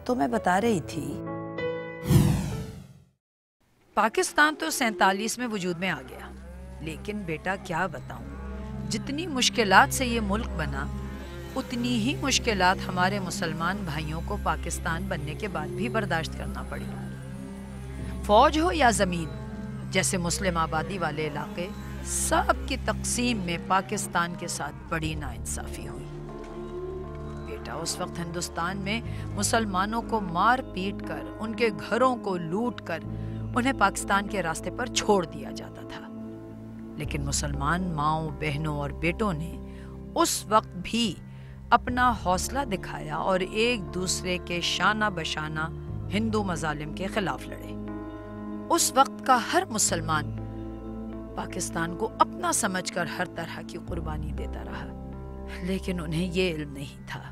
तो मैं बता रही थी, पाकिस्तान तो 47 में वजूद में आ गया, लेकिन बेटा क्या बताऊं, जितनी मुश्किलात से ये मुल्क बना उतनी ही मुश्किलात हमारे मुसलमान भाइयों को पाकिस्तान बनने के बाद भी बर्दाश्त करना पड़ी। फौज हो या जमीन, जैसे मुस्लिम आबादी वाले इलाके, सब की तकसीम में पाकिस्तान के साथ बड़ी नाइंसाफी हुई। बेटा उस वक्त हिंदुस्तान में मुसलमानों को मार पीट कर, उनके घरों को लूट कर उन्हें पाकिस्तान के रास्ते पर छोड़ दिया जाता था। लेकिन मुसलमान माओं, बहनों और बेटों ने उस वक्त भी अपना हौसला दिखाया और एक दूसरे के शाना बशाना हिंदू मजालिम के खिलाफ लड़े। उस वक्त का हर मुसलमान पाकिस्तान को अपना समझकर हर तरह की कुर्बानी देता रहा, लेकिन उन्हें ये इल्म नहीं था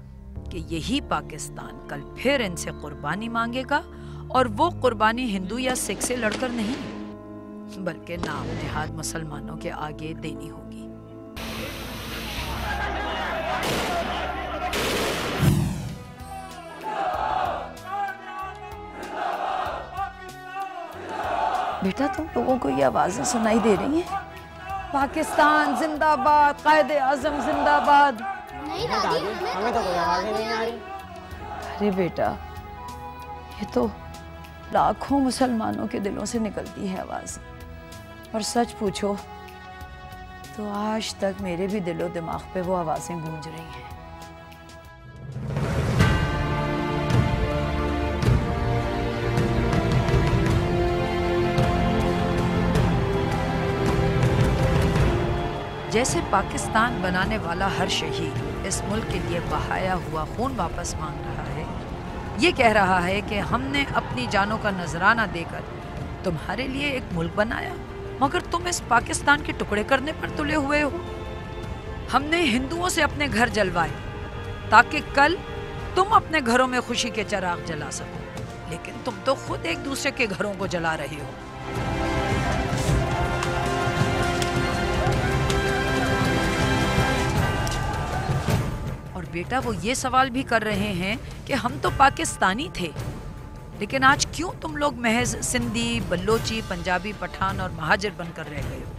कि यही पाकिस्तान कल फिर इनसे कुर्बानी मांगेगा, और वो कुर्बानी हिंदू या सिख से लड़कर नहीं, बल्कि नाम नेहाद मुसलमानों के आगे देनी होगी। बेटा तुम लोगों को ये आवाजें सुनाई दे रही हैं? पाकिस्तान जिंदाबाद, कायदे आजम जिंदाबाद। नहीं दादी, हमें तो कोई आवाज नहीं आ रही। अरे बेटा, ये तो लाखों मुसलमानों के दिलों से निकलती है आवाज, और सच पूछो तो आज तक मेरे भी दिलो दिमाग पे वो आवाजें गूंज रही हैं। जैसे पाकिस्तान बनाने वाला हर शहीद इस मुल्क के लिए बहाया हुआ खून वापस मांग रहा है, ये कह रहा है कि हमने अपनी जानों का नजराना देकर तुम्हारे लिए एक मुल्क बनाया, मगर तुम इस पाकिस्तान के टुकड़े करने पर तुले हुए हो। हमने हिंदुओं से अपने घर जलवाए ताकि कल तुम अपने घरों में खुशी के चिराग जला सको, लेकिन तुम तो खुद एक दूसरे के घरों को जला रहे हो। बेटा वो ये सवाल भी कर रहे हैं कि हम तो पाकिस्तानी थे, लेकिन आज क्यों तुम लोग महज सिंधी, बल्लोची, पंजाबी, पठान और महाजिर बनकर रह गए हो?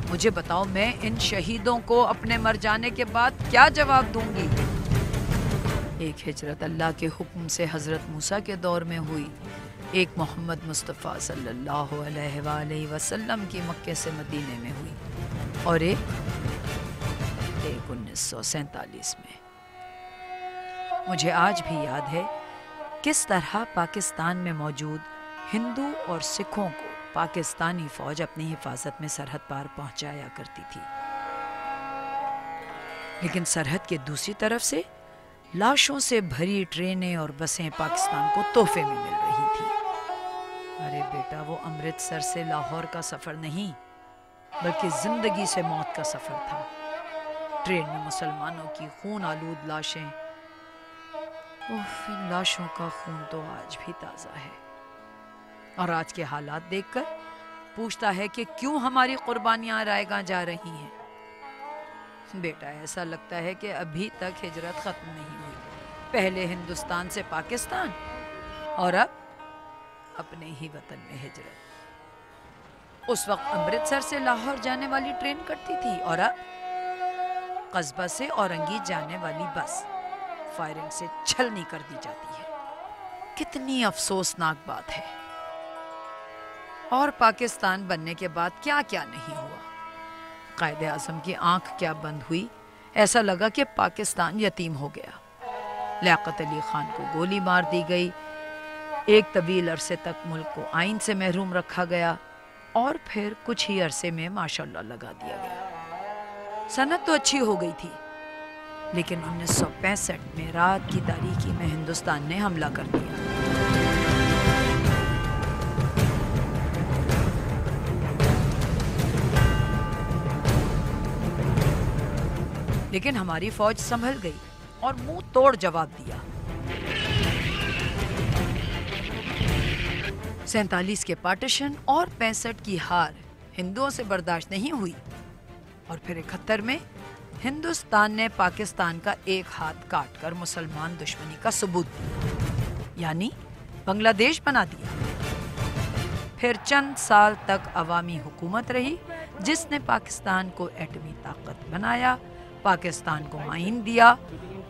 मुझे बताओ, मैं इन शहीदों को अपने मर जाने के बाद क्या जवाब दूंगी? एक हिजरत अल्लाह के हुक्म से हजरत मूसा के दौर में हुई, एक मोहम्मद मुस्तफ़ा सल्लल्लाहु अलैहि वसल्लम की मक्के से मदीने में हुई, और एक 1947 में। मुझे आज भी याद है किस तरह पाकिस्तान में मौजूद हिंदू और सिखों को पाकिस्तानी फौज अपनी हिफाजत में सरहद पार पहुंचाया करती थी, लेकिन सरहद के दूसरी तरफ से लाशों से भरी ट्रेनें और बसें पाकिस्तान को तोहफे में मिल रही थी। अरे बेटा, वो अमृतसर से लाहौर का सफर नहीं, बल्कि जिंदगी से मौत का सफर था। ट्रेन में मुसलमानों की खून आलूद लाशें, इन लाशों का खून तो आज भी ताजा है, और आज के हालात देखकर पूछता है कि क्यों हमारी कुर्बानियां रायगां जा रही हैं। बेटा ऐसा लगता है कि अभी तक हिजरत खत्म नहीं हुई, पहले हिंदुस्तान से पाकिस्तान और अब अपने ही वतन में हिजरत। उस वक्त अमृतसर से लाहौर जाने वाली ट्रेन कटती थी, और अब कस्बा से औरंगी जाने वाली बस फायरिंग से छलनी कर दी जाती है। कितनी अफसोसनाक बात है। और पाकिस्तान बनने के बाद क्या क्या नहीं हुआ। कायदे आज़म की आंख क्या बंद हुई, ऐसा लगा कि पाकिस्तान यतीम हो गया। लियाकत अली खान को गोली मार दी गई, एक तवील अरसे तक मुल्क को आइन से महरूम रखा गया, और फिर कुछ ही अरसे में माशाल्लाह लगा दिया गया। सनत तो अच्छी हो गई थी, लेकिन 1965 में रात की तारीकी में हिंदुस्तान ने हमला कर दिया। लेकिन हमारी फौज संभल गई और मुंह तोड़ जवाब दिया। 47 के पार्टीशन और 65 की हार हिंदुओं से बर्दाश्त नहीं हुई, और फिर 71 में हिंदुस्तान ने पाकिस्तान का एक हाथ काटकर मुसलमान दुश्मनी का सबूत दिया। यानी बांग्लादेश बना दिया। फिर चंद साल तक अवामी हुकूमत रही जिसने पाकिस्तान को एटमी ताकत बनाया, पाकिस्तान को आइन दिया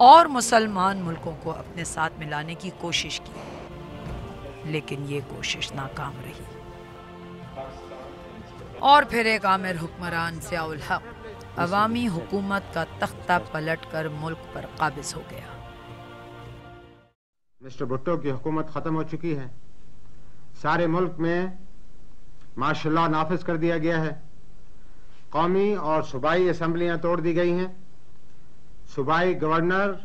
और मुसलमान मुल्कों को अपने साथ मिलाने की कोशिश की, लेकिन ये कोशिश नाकाम रही। और फिर एक आमिर हुक्मरान ज़ियाउल हक अवामी हुकूमत का तख्ता पलटकर मुल्क पर काबिज हो गया। मिस्टर भुट्टो की हुकूमत ख़त्म हो चुकी है। सारे मुल्क में मार्शल नाफिज कर दिया गया है। कौमी और सूबाई असम्बलियाँ तोड़ दी गई हैं। सूबाई गवर्नर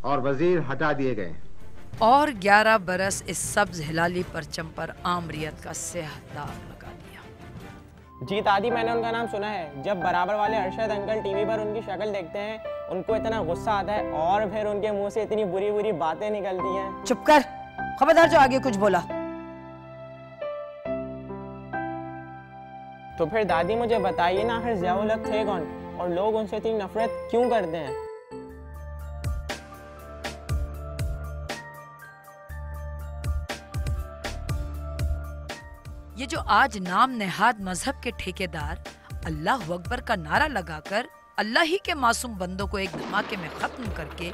और वजीर हटा दिए गए। और 11 बरस इस सब्ज हिलाली परचम पर आमरियत का स्याह दाग लगा दिया। जी दादी, मैंने उनका नाम सुना है। जब बराबर वाले अरशद अंकल टीवी पर उनकी शक्ल देखते हैं उनको इतना गुस्सा आता है और फिर उनके मुंह से इतनी बुरी बुरी बातें निकलती हैं। चुप कर, खबरदार जो आगे कुछ बोला। तो फिर दादी मुझे बताइए ना, आखिर ज़ियाउल हक थे कौन और लोग उनसे इतनी नफरत क्यों करते हैं? ये जो आज नाम नेहाद मजहब के ठेकेदार अल्लाह अकबर का नारा लगाकर अल्लाह ही के मासूम बंदों को एक धमाके में खत्म करके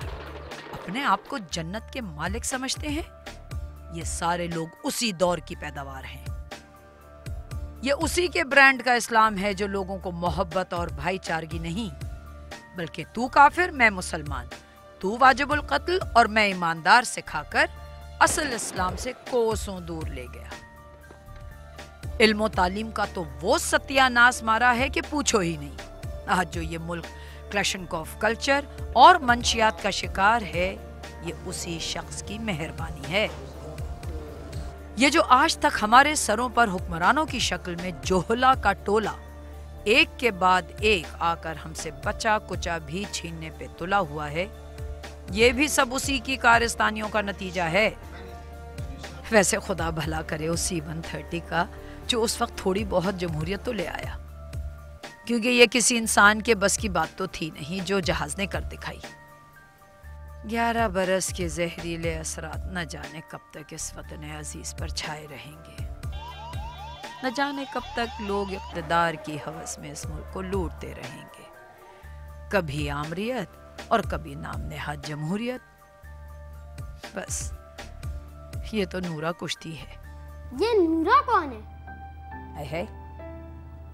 अपने आप को जन्नत के मालिक समझते हैं, ये सारे लोग उसी दौर की पैदावार हैं। ये उसी के ब्रांड का इस्लाम है जो लोगों को मोहब्बत और भाईचारगी नहीं बल्कि तू काफिर मैं मुसलमान, तू वाजिबुल कत्ल और मैं ईमानदार सिखाकर असल इस्लाम से कोसों दूर ले गया। इल्म तालीम का तो वो सत्यानाश मारा है कि पूछो ही नहीं। आज जो ये मुल्क क्लैशनकॉफ कल्चर और मंशियात का शिकार है, ये उसी शख्स की मेहरबानी है। ये जो आज तक हमारे सरों पर हुक्मरानों की शक्ल में जोहला का टोला एक के बाद एक आकर हमसे बचा कुचा भी छीनने पे तुला हुआ है, ये भी सब उसी की कारस्तानियों का नतीजा है। वैसे खुदा भला करे उस C-130 का जो उस वक्त थोड़ी बहुत जमहूरियत तो ले आया, क्योंकि ये किसी इंसान के बस की बात तो थी नहीं जो जहाज ने कर दिखाई। 11 बरस के जहरीले असरात न जाने कब तक इस वतन अजीज पर छाए रहेंगे, न जाने कब तक लोग इक़्तिदार की हवस में इस मुल्क को लूटते रहेंगे, कभी आमरियत और कभी नाम नेहाद जमहूरियत। बस ये तो नूरा कुश्ती है। ये नूरा कौन है?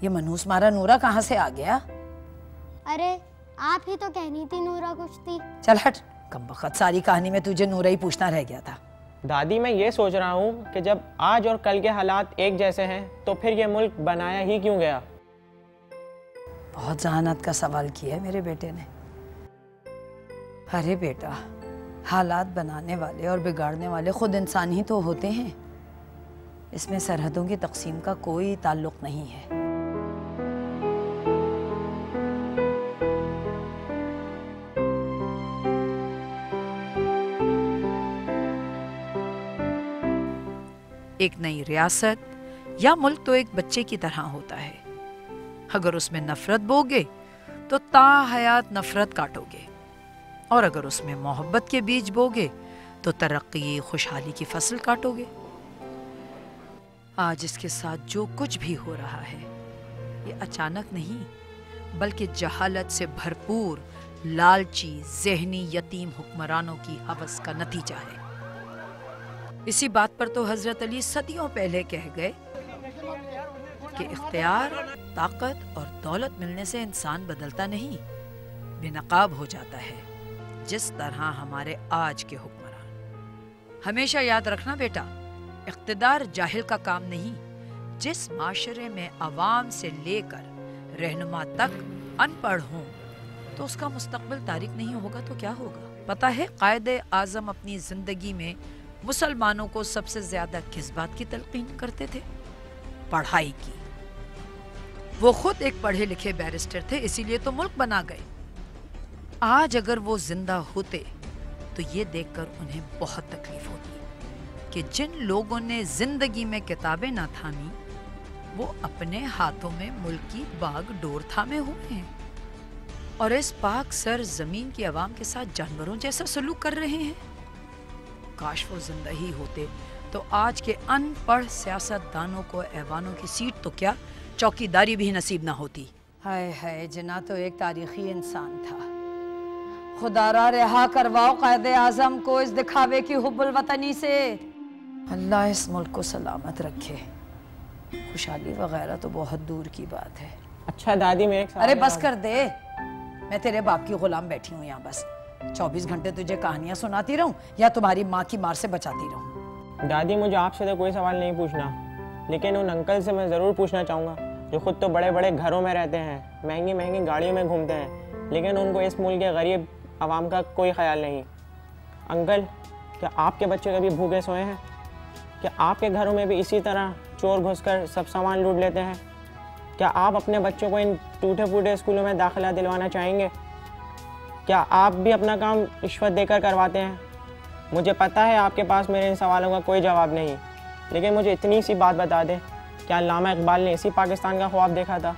ये मनहूस मारा नूरा कहाँ से आ गया? अरे आप ही तो कहनी थी नूरा कुश्ती। चल हट, कमबख्त, सारी कहानी में तुझे नूरा ही पूछना रह गया था। दादी मैं ये सोच रहा हूँ कि जब आज और कल के हालात एक जैसे हैं तो फिर ये मुल्क बनाया ही क्यों गया? बहुत जहानत का सवाल किया है मेरे बेटे ने। अरे बेटा, हालात बनाने वाले और बिगाड़ने वाले खुद इंसान ही तो होते हैं। इसमें सरहदों की तकसीम का कोई ताल्लुक नहीं है। एक नई रियासत या मुल्क तो एक बच्चे की तरह होता है। अगर उसमें नफरत बोगे तो ताहयात नफरत काटोगे, और अगर उसमें मोहब्बत के बीज बोगे तो तरक्की खुशहाली की फसल काटोगे। आज इसके साथ जो कुछ भी हो रहा है ये अचानक नहीं बल्कि जहालत से भरपूर लालची ज़हनी यतीम हुक्मरानों की हवस का नतीजा है। इसी बात पर तो हजरत अली सदियों पहले कह गए कि इख्तियार, ताकत और दौलत मिलने से इंसान बदलता नहीं, बेनकाब हो जाता है, जिस तरह हमारे आज के हुक्मरान। हमेशा याद रखना बेटा, इख्तिदार जाहिल का काम नहीं। जिस माशरे में अवाम से लेकर रहनुमा तक अनपढ़ हों तो उसका मुस्तकबिल तारीक नहीं होगा तो क्या होगा? पता है कायदे आज़म अपनी जिंदगी में मुसलमानों को सबसे ज्यादा किस बात की तलकीन करते थे? पढ़ाई की। वो खुद एक पढ़े लिखे बैरिस्टर थे, इसीलिए तो मुल्क बना गए। आज अगर वो जिंदा होते तो ये देखकर उन्हें बहुत तकलीफ होती कि जिन लोगों ने जिंदगी में किताबें ना थामी वो अपने हाथों में मुल्क की बागडोर थामे हुए हैं और इस पाक सर जमीन की आवाम के साथ जानवरों जैसा सलूक कर रहे हैं। काश वो जिंदा ही होते तो आज के अनपढ़ सियासतदानों को ऐवानों की सीट तो क्या चौकीदारी भी नसीब ना होती। हाय हाय, जिन्ना तो एक तारीखी इंसान था। खुदारा रिहा करवाओ कायदे आजम को इस दिखावे की हुब्बुल वतनी से। अल्लाह इस मुल्क को सलामत रखे। खुशहाली वगैरह तो बहुत दूर की बात है। अच्छा दादी, मैं अरे बस कर दे, मैं तेरे बाप की गुलाम बैठी हूँ यहाँ बस। 24 घंटे तुझे कहानियाँ सुनाती रहूँ या तुम्हारी माँ की मार से बचाती रहूँ? दादी, मुझे आपसे तो कोई सवाल नहीं पूछना, लेकिन उन अंकल से मैं ज़रूर पूछना चाहूँगा जो खुद तो बड़े बड़े घरों में रहते हैं, महंगी महंगी गाड़ियों में घूमते हैं, लेकिन उनको इस मुल्क के गरीब आवाम का कोई ख्याल नहीं। अंकल, क्या आपके बच्चे कभी भूखे सोए हैं? क्या आपके घरों में भी इसी तरह चोर घुसकर सब सामान लूट लेते हैं? क्या आप अपने बच्चों को इन टूटे फूटे स्कूलों में दाखिला दिलवाना चाहेंगे? क्या आप भी अपना काम रिश्वत देकर करवाते हैं? मुझे पता है आपके पास मेरे इन सवालों का कोई जवाब नहीं, लेकिन मुझे इतनी सी बात बता दें, क्या अल्लामा इकबाल ने इसी पाकिस्तान का ख्वाब देखा था?